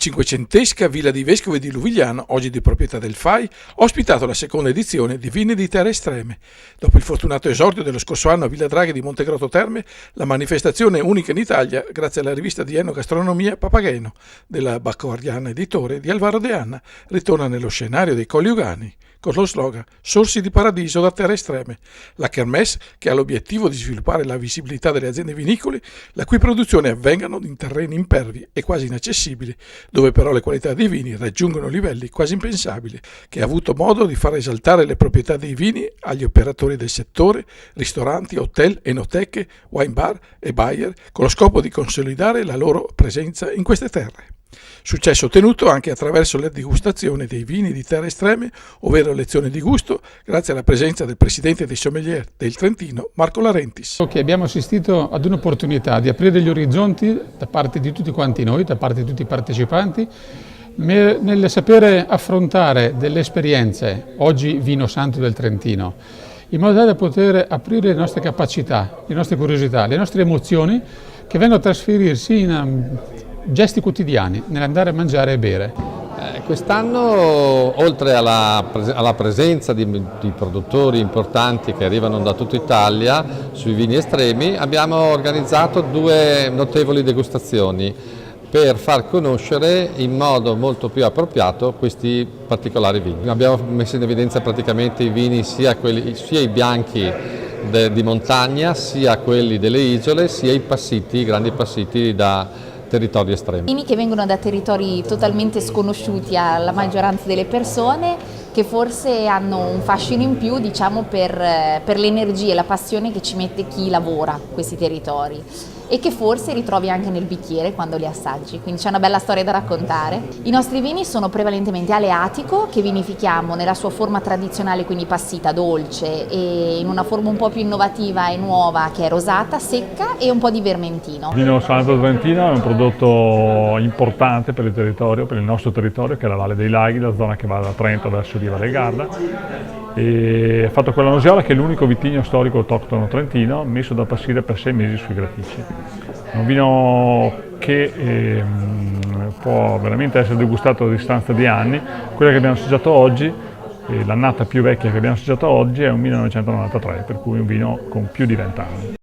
cinquecentesca Villa dei Vescovi di Luvigliano, oggi di proprietà del FAI, ha ospitato la seconda edizione di Vini di Terre Estreme. Dopo il fortunato esordio dello scorso anno a Villa Draghi di Montegrotto Terme, la manifestazione è unica in Italia grazie alla rivista di enogastronomia Papageno della Baccoardiana Editore di Alvaro De Anna, ritorna nello scenario dei Colli Ugani con lo slogan Sorsi di Paradiso da Terre Estreme, la kermesse che ha l'obiettivo di sviluppare la visibilità delle aziende vinicole, la cui produzione avvengano in terreni impervi e quasi inaccessibili, dove però le qualità dei vini raggiungono livelli quasi impensabili, che ha avuto modo di far esaltare le proprietà dei vini agli operatori del settore, ristoranti, hotel, enoteche, wine bar e buyer, con lo scopo di consolidare la loro presenza in queste terre. Successo ottenuto anche attraverso la degustazione dei vini di terre estreme, ovvero lezioni di gusto, grazie alla presenza del presidente dei sommelier del Trentino, Marco Larentis. Abbiamo assistito ad un'opportunità di aprire gli orizzonti da parte di tutti quanti noi, da parte di tutti i partecipanti, nel sapere affrontare delle esperienze, oggi vino santo del Trentino, in modo tale da poter aprire le nostre capacità, le nostre curiosità, le nostre emozioni che vengono a trasferirsi in gesti quotidiani, nell'andare a mangiare e bere. Quest'anno, oltre alla presenza di produttori importanti che arrivano da tutta Italia sui vini estremi, abbiamo organizzato 2 notevoli degustazioni per far conoscere in modo molto più appropriato questi particolari vini. Abbiamo messo in evidenza praticamente i vini, sia i bianchi di montagna, sia quelli delle isole, sia i grandi passiti da territori estremi. Vini che vengono da territori totalmente sconosciuti alla maggioranza delle persone, che forse hanno un fascino in più, diciamo, per l'energia e la passione che ci mette chi lavora questi territori e che forse ritrovi anche nel bicchiere quando li assaggi, quindi c'è una bella storia da raccontare. I nostri vini sono prevalentemente aleatico, che vinifichiamo nella sua forma tradizionale, quindi passita, dolce, e in una forma un po' più innovativa e nuova che è rosata, secca, e un po' di vermentino. Il vino santo trentino è un prodotto importante per il territorio, per il nostro territorio, che è la Valle dei Laghi, la zona che va da Trento verso Riva del Garda. E ha fatto quella Nosiola, che è l'unico vitigno storico autoctono trentino messo da passire per 6 mesi sui gratici. È un vino che può veramente essere degustato a distanza di anni. Quella che abbiamo assaggiato oggi, l'annata più vecchia che abbiamo assaggiato oggi, è un 1993, per cui un vino con più di 20 anni.